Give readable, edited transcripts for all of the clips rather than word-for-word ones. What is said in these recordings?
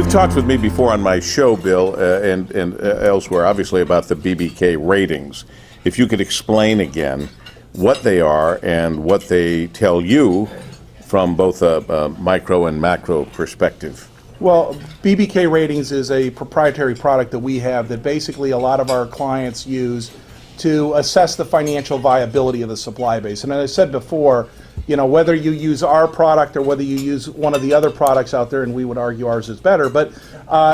You've talked with me before on my show, Bill, and elsewhere, obviously, about the BBK ratings. If you could explain again what they are and what they tell you from both a micro and macro perspective. Well, BBK Ratings is a proprietary product that we have that basically a lot of our clients use to assess the financial viability of the supply base. And as I said before, you know, whether you use our product or whether you use one of the other products out there, and we would argue ours is better, but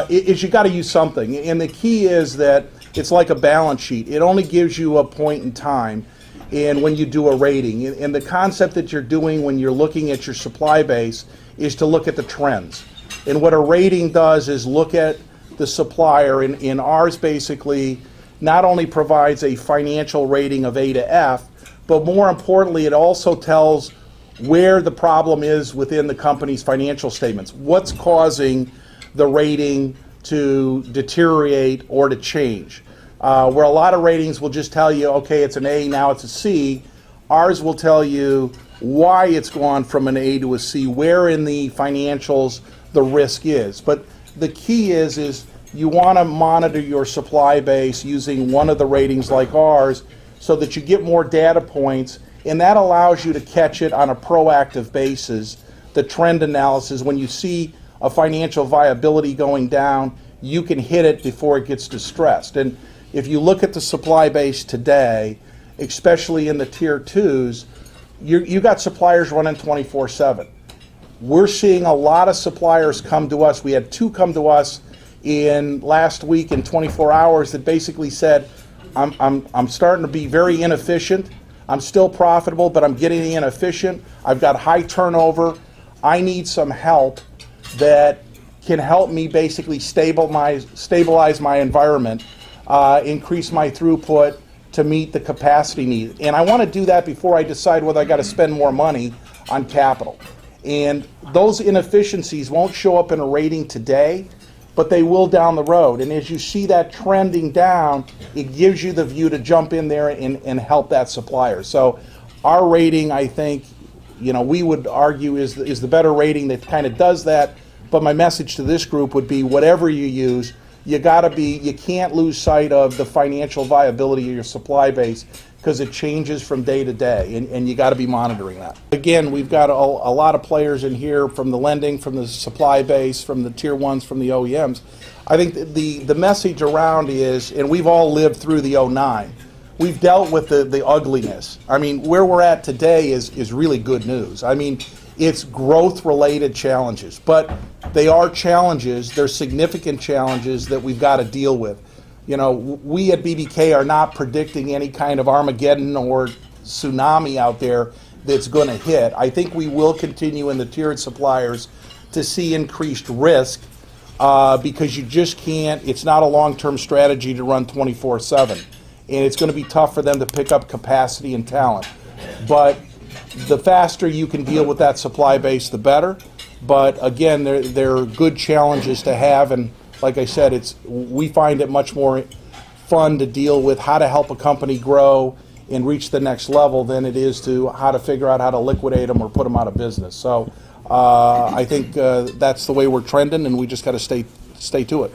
you got to use something. And the key is that it's like a balance sheet. It only gives you a point in time and when you do a rating. And the concept that you're doing when you're looking at your supply base is to look at the trends. And what a rating does is look at the supplier, and ours basically not only provides a financial rating of A to F, but more importantly, it also tells where the problem is within the company's financial statements. What's causing the rating to deteriorate or to change? Where a lot of ratings will just tell you, okay, it's an A, now it's a C. Ours will tell you why it's gone from an A to a C, where in the financials the risk is. But the key is you want to monitor your supply base using one of the ratings like ours so that you get more data points, and that allows you to catch it on a proactive basis. The trend analysis, when you see a financial viability going down, you can hit it before it gets distressed. And if you look at the supply base today, especially in the tier twos, you got suppliers running 24/7. We're seeing a lot of suppliers come to us. We had two come to us in last week in 24 hours that basically said, I'm starting to be very inefficient. I'm still profitable, but I'm getting inefficient. I've got high turnover. I need some help that can help me basically stabilize my environment, increase my throughput to meet the capacity need. And I want to do that before I decide whether I got to spend more money on capital. And those inefficiencies won't show up in a rating today, but they will down the road. And as you see that trending down, it gives you the view to jump in there and help that supplier. So our rating, I think, you know, we would argue is the better rating that kind of does that. But my message to this group would be, whatever you use, you can't lose sight of the financial viability of your supply base, because it changes from day to day, and you got to be monitoring that. Again, we've got a lot of players in here, from the lending, from the supply base, from the tier ones, from the OEMs. I think the message around is, and we've all lived through the '09, we've dealt with the ugliness. I mean, where we're at today is really good news. I mean, it's growth-related challenges, but they are challenges. They're significant challenges that we've got to deal with. You know, we at BBK are not predicting any kind of Armageddon or tsunami out there that's going to hit. I think we will continue in the tiered suppliers to see increased risk because you just can't, it's not a long-term strategy to run 24/7. And it's going to be tough for them to pick up capacity and talent. But the faster you can deal with that supply base, the better. But again, they're good challenges to have, and like I said, we find it much more fun to deal with how to help a company grow and reach the next level than it is to how to figure out how to liquidate them or put them out of business. So I think that's the way we're trending, and we just got to stay to it.